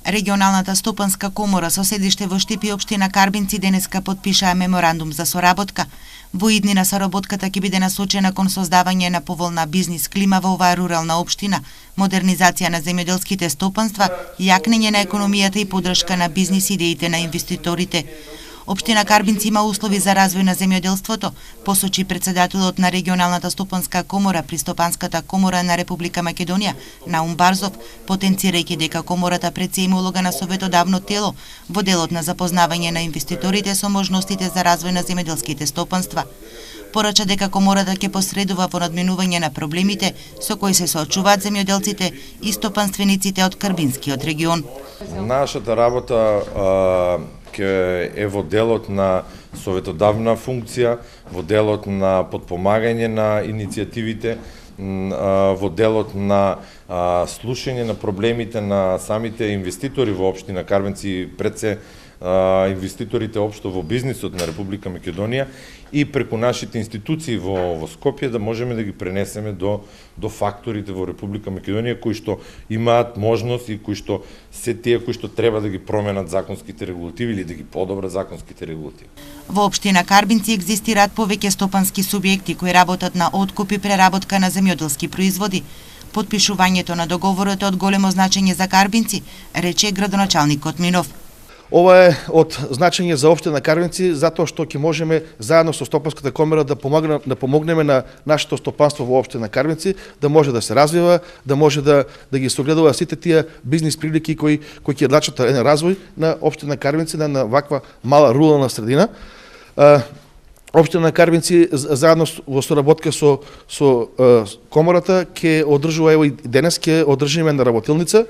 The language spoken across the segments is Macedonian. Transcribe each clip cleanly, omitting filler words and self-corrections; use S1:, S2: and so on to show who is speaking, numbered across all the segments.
S1: Регионалната стопанска комора со седиште во Штип и општина Карбинци денеска потпишаа меморандум за соработка. Во иднина соработката ќе биде насочена кон создавање на поволна бизнис клима во оваа рурална општина, модернизација на земјоделските стопанства, јакнење на економијата и поддршка на бизнис идеите на инвеститорите. Општина Карбинци има услови за развој на земјоделството, посочи председателот на Регионалната стопанска комора при Стопанската комора на Република Македонија, Наум Барзов, потенцирајќи дека комората пред се има улога на советодавно тело во делот на запознавање на инвеститорите со можностите за развој на земјоделските стопанства. Порача дека комората ќе посредува во надминување на проблемите со кои се соочуваат земјоделците и стопанствениците од Карбинскиот регион.
S2: Нашата работа е во делот на советодавна функција, во делот на подпомагање на иницијативите, во делот на слушање на проблемите на самите инвеститори во општина Карбинци, пред се инвеститорите општо во бизнисот на Република Македонија и преку нашите институции во Скопје да можеме да ги пренесеме до факторите во Република Македонија кои што имаат можност и кои што се тие кои што треба да ги променат законските регулативи или да ги подобрат законските регулативи.
S1: Во општина Карбинци екзистираат повеќе стопански субјекти кои работат на откуп и преработка на земјоделски производи. Потпишувањето на договорот е од големо значење за Карбинци, рече градоначалникот Минов.
S3: Ова е од значење за општина Карбинци затоа што ќе можеме заедно со Стопанската комора да помогнеме на нашето стопанство во општина Карбинци да може да се развива, да може да ги согледува сите тие бизнис прилики кои ќе длачат развој на општина Карбинци на ваква мала рурална средина. Општина Карбинци заедно во соработка со комората ќе одржува, ево и денес ќе одржиме на работилница,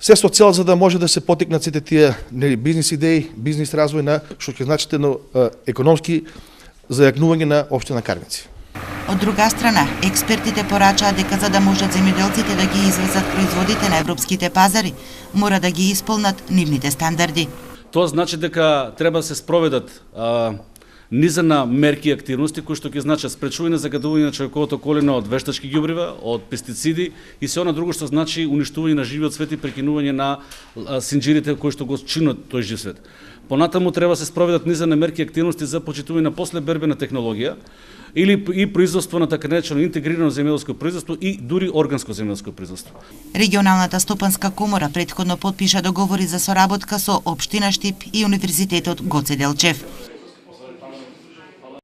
S3: се со цел за да може да се потикнат сите тие бизнис идеи, бизнис развој на што ќе значите економски зајакнување на општина Карбинци.
S1: Од друга страна, експертите порачаат дека за да можат земјоделците да ги извезат производите на европските пазари, мора да ги исполнат нивните стандарди.
S4: Тоа значи дека треба да се спроведат низа на мерки и активности кои што ќе значат спречување на загадување на човековото околина од вештачки ѓубрива, од пестициди и се она друго што значи уништување на живиот свет и прекинување на синџирите кои што го чинат тој жив свет. Понатаму треба да се спроведат низа на мерки и активности за почитување на послебербена технологија или и производство на така наречено интегрирано земјоделско производство и дури органско земјоделско производство.
S1: Регионалната стопанска комора претходно потпиша договори за соработка со општина Штип и Универзитетот Гоце Делчев.